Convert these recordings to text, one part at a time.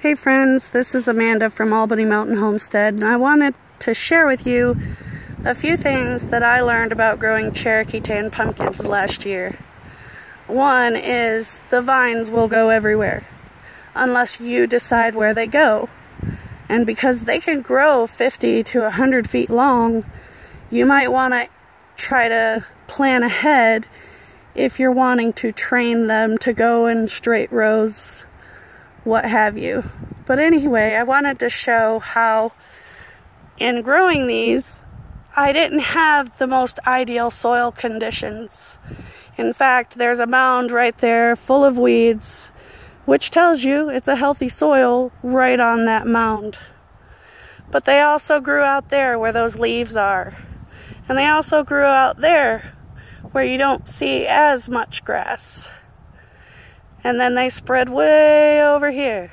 Hey friends, this is Amanda from Albany Mountain Homestead, and I wanted to share with you a few things that I learned about growing Cherokee Tan Pumpkins last year. One is the vines will go everywhere, unless you decide where they go. And because they can grow 50 to 100 feet long, you might want to try to plan ahead if you're wanting to train them to go in straight rows, what have you. But anyway, I wanted to show how in growing these, I didn't have the most ideal soil conditions. In fact, there's a mound right there full of weeds, which tells you it's a healthy soil right on that mound. But they also grew out there where those leaves are. And they also grew out there where you don't see as much grass. And then they spread way over here.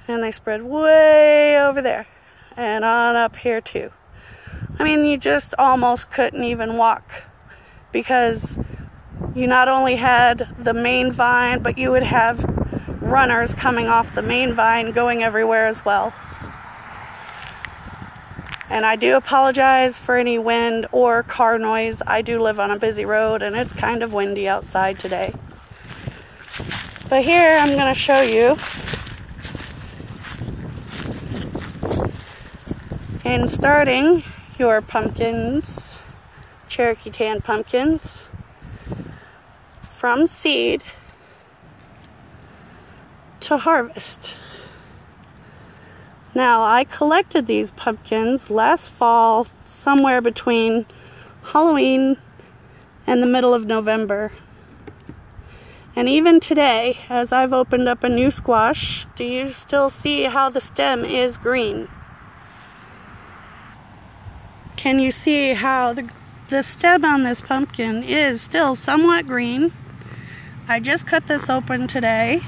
And they spread way over there. And on up here too. I mean, you just almost couldn't even walk. Because you not only had the main vine, but you would have runners coming off the main vine going everywhere as well. And I do apologize for any wind or car noise. I do live on a busy road and it's kind of windy outside today. But here I'm going to show you in starting your pumpkins, Cherokee Tan Pumpkins, from seed to harvest. Now, I collected these pumpkins last fall, somewhere between Halloween and the middle of November. And even today, as I've opened up a new squash, do you still see how the stem is green? Can you see how the stem on this pumpkin is still somewhat green? I just cut this open today.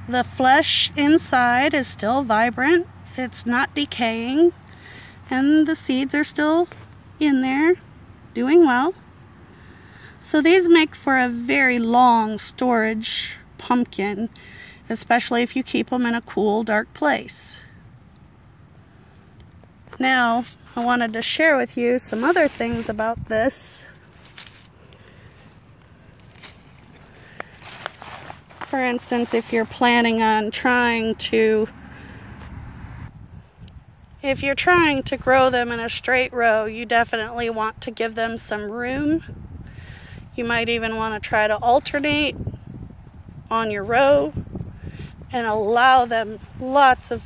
The flesh inside is still vibrant. It's not decaying. And the seeds are still in there, doing well. So these make for a very long storage pumpkin, especially if you keep them in a cool, dark place. Now, I wanted to share with you some other things about this. For instance, if you're planning on trying to grow them in a straight row, you definitely want to give them some room. You might even want to try to alternate on your row and allow them lots of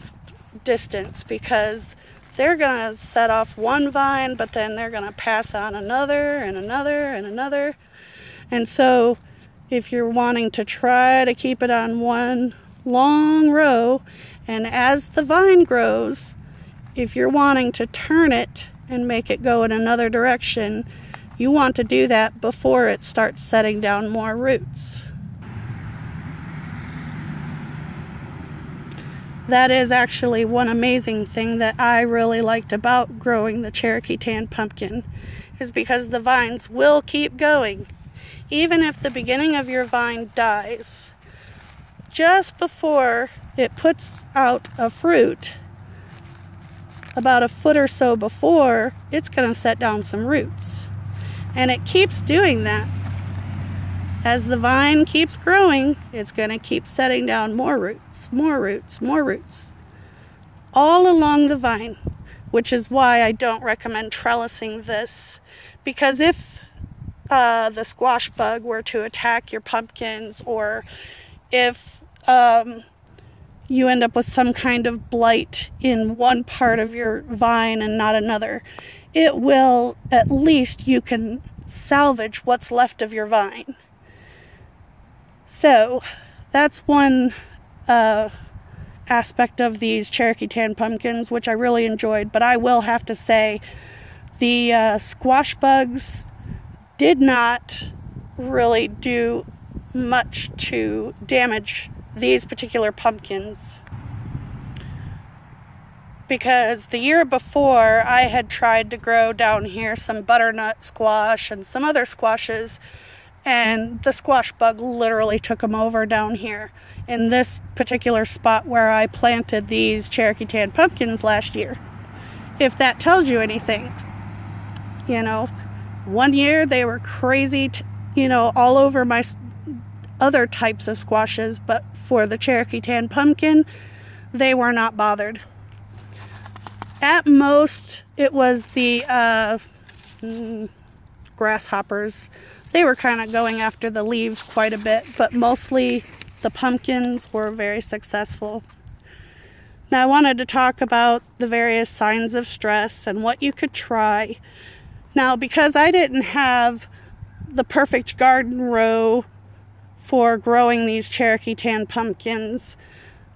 distance, because they're going to set off one vine, but then they're going to pass on another and another and another. And so if you're wanting to try to keep it on one long row, and as the vine grows, if you're wanting to turn it and make it go in another direction, you want to do that before it starts setting down more roots. That is actually one amazing thing that I really liked about growing the Cherokee Tan Pumpkin, is because the vines will keep going. Even if the beginning of your vine dies, just before it puts out a fruit, about a foot or so before, it's going to set down some roots. And it keeps doing that. As the vine keeps growing, it's going to keep setting down more roots, more roots, more roots, all along the vine, which is why I don't recommend trellising this, because if the squash bug were to attack your pumpkins, or if you end up with some kind of blight in one part of your vine and not another, it will, at least you can salvage what's left of your vine. So that's one aspect of these Cherokee Tan Pumpkins, which I really enjoyed. But I will have to say, the squash bugs did not really do much to damage these particular pumpkins, because the year before I had tried to grow down here some butternut squash and some other squashes, and the squash bug literally took them over down here in this particular spot where I planted these Cherokee Tan Pumpkins last year. If that tells you anything. You know, one year they were crazy, all over my other types of squashes, but for the Cherokee Tan Pumpkin, they were not bothered. At most, it was the grasshoppers. They were kind of going after the leaves quite a bit, but mostly the pumpkins were very successful. Now I wanted to talk about the various signs of stress and what you could try. Now, because I didn't have the perfect garden row for growing these Cherokee Tan Pumpkins,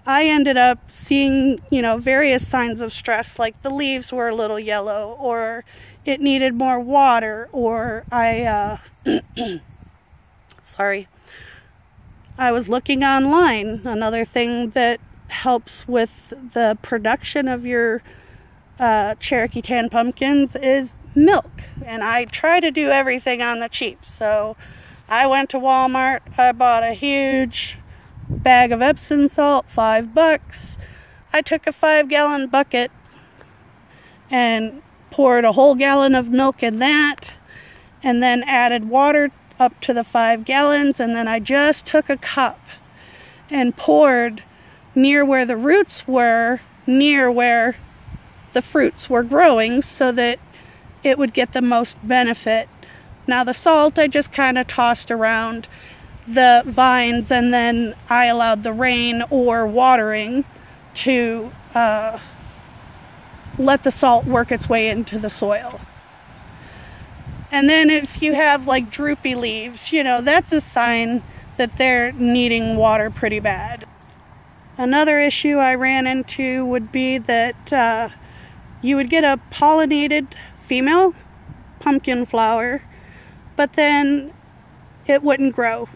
I ended up seeing, various signs of stress, like the leaves were a little yellow, or it needed more water, or I was looking online. Another thing that helps with the production of your Cherokee Tan Pumpkins is milk, and I try to do everything on the cheap. So I went to Walmart, I bought a huge bag of Epsom salt, $5. I took a 5-gallon bucket and poured a whole gallon of milk in that, and then added water up to the 5 gallons, and then I just took a cup and poured near where the roots were, near where the fruits were growing, so that it would get the most benefit. Now the salt I just kind of tossed around the vines, and then I allowed the rain or watering to let the salt work its way into the soil. And then if you have like droopy leaves, that's a sign that they're needing water pretty bad. Another issue I ran into would be that you would get a pollinated female pumpkin flower, but then it wouldn't grow.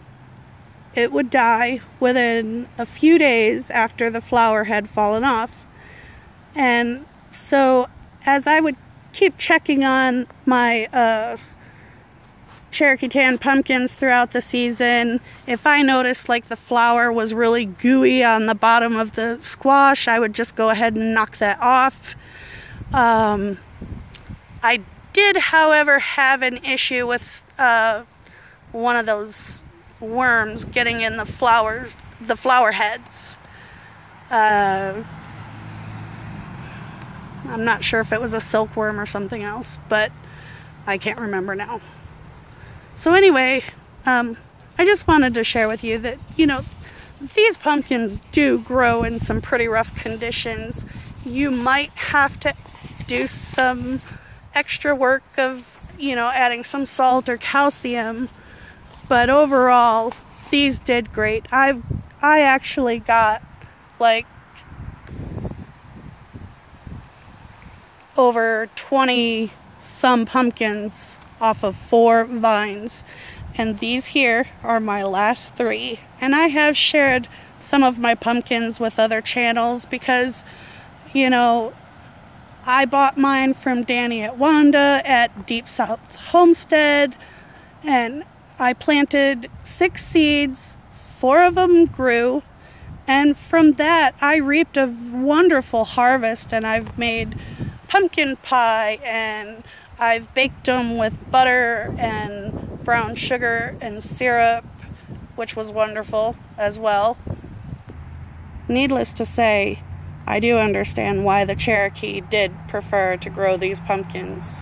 It would die within a few days after the flower had fallen off. And so as I would keep checking on my Cherokee Tan Pumpkins throughout the season, if I noticed like the flower was really gooey on the bottom of the squash, I would just go ahead and knock that off. I did, however, have an issue with one of those worms getting in the flower heads. I'm not sure if it was a silkworm or something else, but I can't remember now. So anyway, I just wanted to share with you that, these pumpkins do grow in some pretty rough conditions. You might have to do some extra work of, adding some salt or calcium, but overall, these did great. I actually got like over 20 some pumpkins off of 4 vines, and these here are my last 3. And I have shared some of my pumpkins with other channels because, I bought mine from Danny and Wanda at Deep South Homestead, and I planted 6 seeds, 4 of them grew, and from that I reaped a wonderful harvest, and I've made pumpkin pie, and I've baked them with butter and brown sugar and syrup, which was wonderful as well. Needless to say, I do understand why the Cherokee did prefer to grow these pumpkins,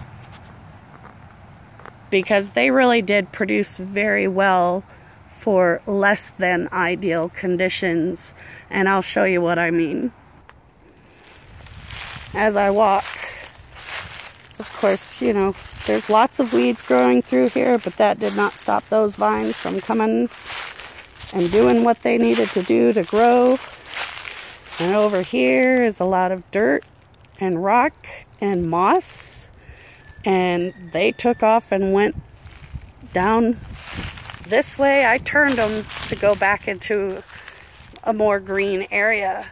because they really did produce very well for less than ideal conditions, and I'll show you what I mean. As I walk, of course, there's lots of weeds growing through here, but that did not stop those vines from coming and doing what they needed to do to grow. And over here is a lot of dirt and rock and moss, and they took off and went down this way. I turned them to go back into a more green area,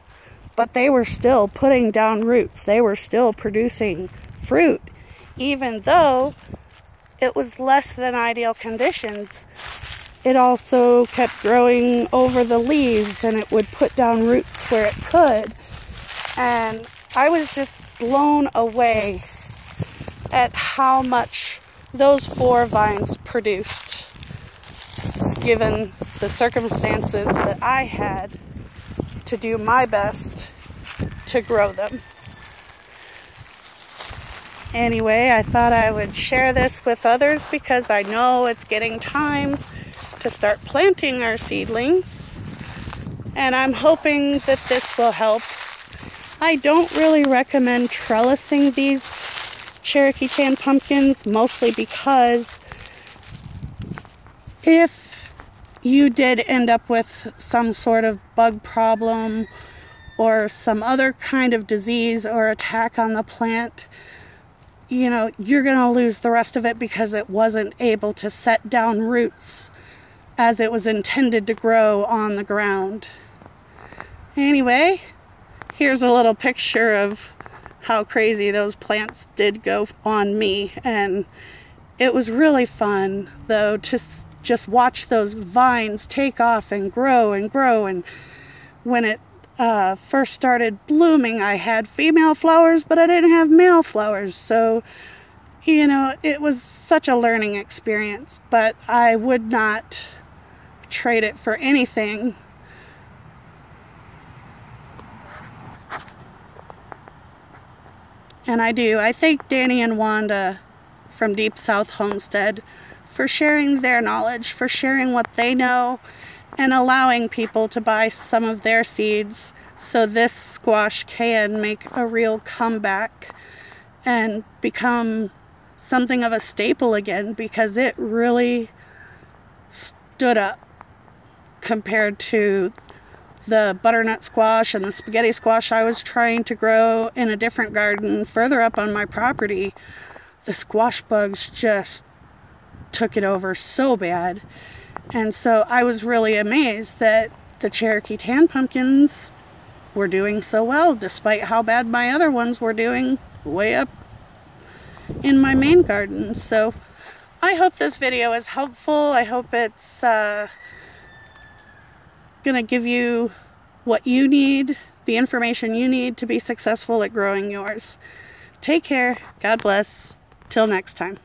but they were still putting down roots. They were still producing fruit, even though it was less than ideal conditions. it also kept growing over the leaves, and it would put down roots where it could. And I was just blown away at how much those 4 vines produced, given the circumstances that I had to do my best to grow them. Anyway, I thought I would share this with others because I know it's getting time to start planting our seedlings, and I'm hoping that this will help. I don't really recommend trellising these Cherokee Tan pumpkins, mostly because if you did end up with some sort of bug problem or some other kind of disease or attack on the plant, you know, you're going to lose the rest of it because it wasn't able to set down roots as it was intended to grow on the ground. Anyway, here's a little picture of how crazy those plants did go on me, and it was really fun though to just watch those vines take off and grow and grow. And when it first started blooming, I had female flowers, but I didn't have male flowers, so you know, it was such a learning experience, but I would not trade it for anything. And I thank Danny and Wanda from Deep South Homestead for sharing their knowledge, for sharing what they know, and allowing people to buy some of their seeds so this squash can make a real comeback and become something of a staple again, because it really stood up compared to the butternut squash and the spaghetti squash I was trying to grow in a different garden further up on my property. The squash bugs just took it over so bad. And so I was really amazed that the Cherokee Tan pumpkins were doing so well, despite how bad my other ones were doing way up in my main garden. So I hope this video is helpful. I hope it's gonna give you what you need, the information you need to be successful at growing yours. Take care. God bless. Till next time.